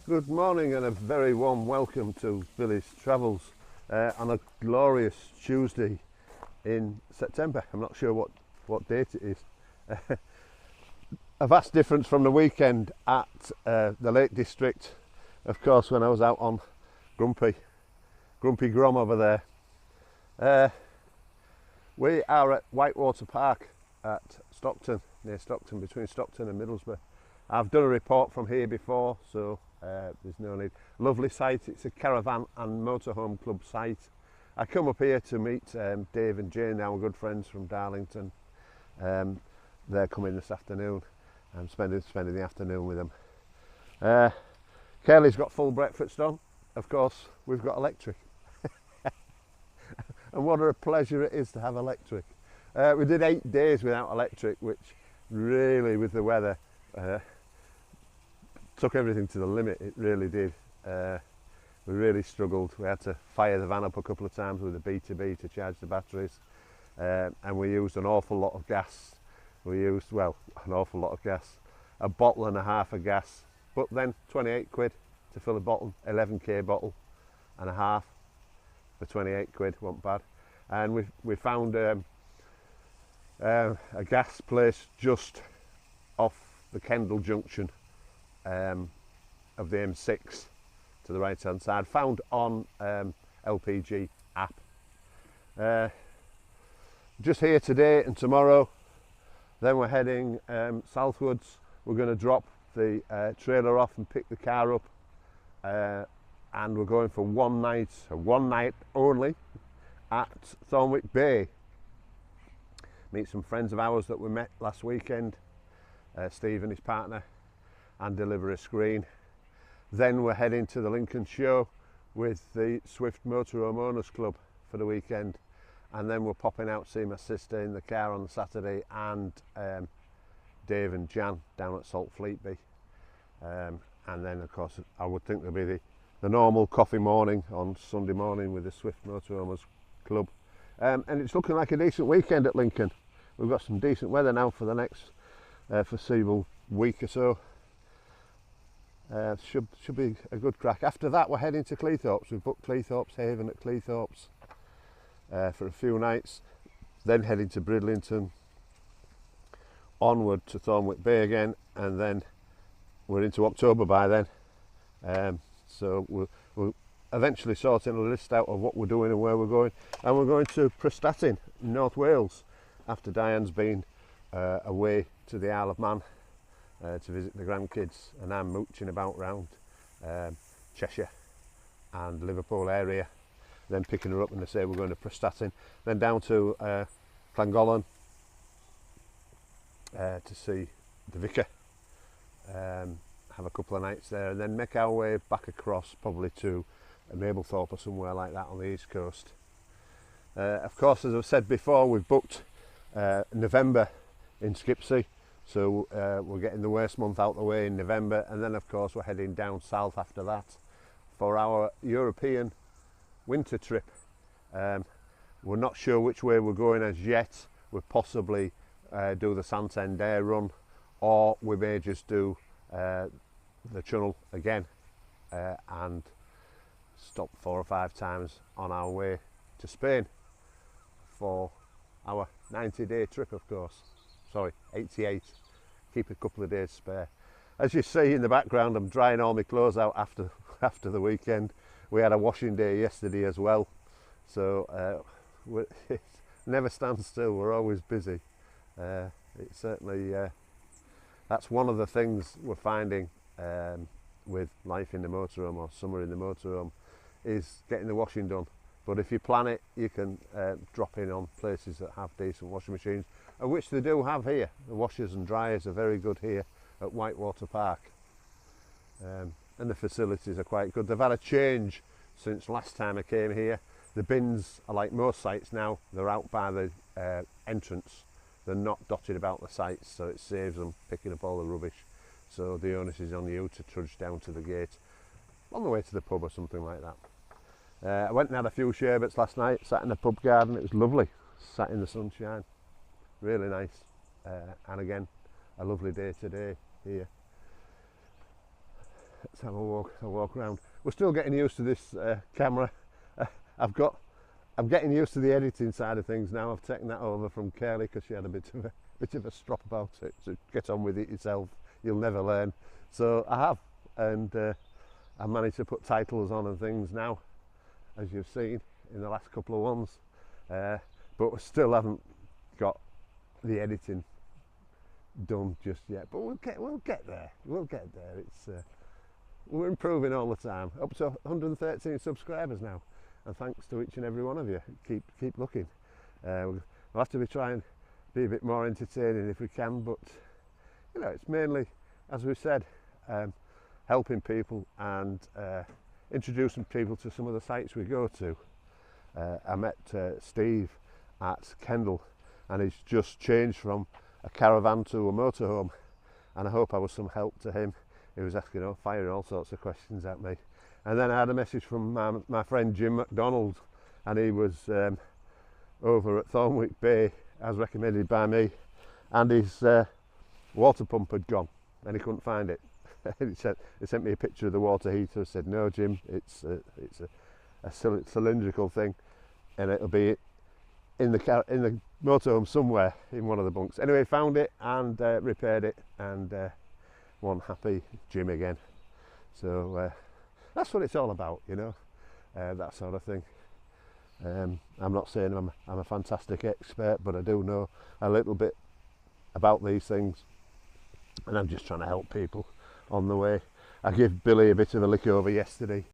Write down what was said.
Good morning and a very warm welcome to Billy's Travels on a glorious Tuesday in September. I'm not sure what date it is. A vast difference from the weekend at the Lake District, of course, when I was out on Grumpy Grom over there. We are at Whitewater Park at Stockton, near Stockton, between Stockton and Middlesbrough. I've done a report from here before, so there's no need. Lovely site. It's a caravan and motorhome club site. I come up here to meet Dave and Jane, our good friends from Darlington. They're coming this afternoon. I'm spending the afternoon with them. Kelly's got full breakfast on. Of course, we've got electric. And what a pleasure it is to have electric. We did 8 days without electric, which really, with the weather, took everything to the limit. It really did. We really struggled. We had to fire the van up a couple of times with a B2B to charge the batteries, and we used an awful lot of gas. We used, well, an awful lot of gas, a bottle and a half of gas, but then 28 quid to fill a bottle, 11k bottle and a half for 28 quid, wasn't bad. And we found a gas place just off the Kendal junction of the M6 to the right hand side, found on LPG app. Just here today and tomorrow, then we're heading southwards. We're going to drop the trailer off and pick the car up, and we're going for one night only at Thornwick Bay. Meet some friends of ours that we met last weekend, Steve and his partner, and deliver a screen. Then we're heading to the Lincoln Show with the Swift Motorhome Owners Club for the weekend, and then we're popping out to see my sister in the car on Saturday, and Dave and Jan down at Salt Fleetby. And then of course I would think there'll be the normal coffee morning on Sunday morning with the Swift Motorhomes Club. And it's looking like a decent weekend at Lincoln. We've got some decent weather now for the next foreseeable week or so. Should be a good crack. After that we're heading to Cleethorpes. We've booked Cleethorpes Haven at Cleethorpes for a few nights, then heading to Bridlington, onward to Thornwick Bay again, and then we're into October by then. So we'll eventually sorting a list out of what we're doing and where we're going, and we're going to Prestatyn in North Wales after Diane's been away to the Isle of Man to visit the grandkids, and I'm mooching about round Cheshire and Liverpool area, then picking her up, and they say we're going to Prestatyn, then down to Llangollen to see the vicar, have a couple of nights there, and then make our way back across probably to Mablethorpe or somewhere like that on the east coast. Of course, as I've said before, we've booked November in Skipsea, so we're getting the worst month out the way in November, and then of course we're heading down south after that for our European winter trip. We're not sure which way we're going as yet. We'll possibly do the Santander run, or we may just do the Channel again and stop 4 or 5 times on our way to Spain for our 90-day trip, of course. Sorry, 88. Keep a couple of days spare. As you see in the background, I'm drying all my clothes out after the weekend. We had a washing day yesterday as well, so it never stands still. We're always busy. It's certainly that's one of the things we're finding with life in the motorhome, or summer in the motorhome, is getting the washing done. But if you plan it, you can drop in on places that have decent washing machines, of which they do have here. The washers and dryers are very good here at Whitewater Park, and the facilities are quite good. They've had a change since last time I came here. The bins are like most sites now, they're out by the entrance. They're not dotted about the sites, so it saves them picking up all the rubbish. So the onus is on you to trudge down to the gate on the way to the pub or something like that. I went and had a few sherbets last night, sat in the pub garden. It was lovely, sat in the sunshine, really nice. And again, a lovely day today here. let's have a walk around. We're still getting used to this camera. I'm getting used to the editing side of things now. I've taken that over from Curly because she had a bit of a strop about it. So get on with it yourself. You'll never learn. So I have, and I've managed to put titles on and things now, as you've seen in the last couple of ones. But we still haven't got the editing done just yet. But we'll get there. We'll get there. It's we're improving all the time. Up to 113 subscribers now, and thanks to each and every one of you. Keep looking. We'll have to be trying to be a bit more entertaining if we can, but you know, it's mainly, as we said, helping people and introducing people to some of the sites we go to. I met Steve at Kendal, and he's just changed from a caravan to a motorhome, and I hope I was some help to him. He was asking, firing all sorts of questions at me. And then I had a message from my friend Jim McDonald, and he was over at Thornwick Bay, as recommended by me, and his water pump had gone and he couldn't find it. He sent me a picture of the water heater. Said, no Jim, it's a cylindrical thing, and it'll be in the motorhome somewhere in one of the bunks. Anyway, found it and repaired it, and one happy Jim again. So that's what it's all about, you know, that sort of thing. I'm not saying I'm a fantastic expert, but I do know a little bit about these things, and I'm just trying to help people on the way. I gave Billy a bit of a lick over yesterday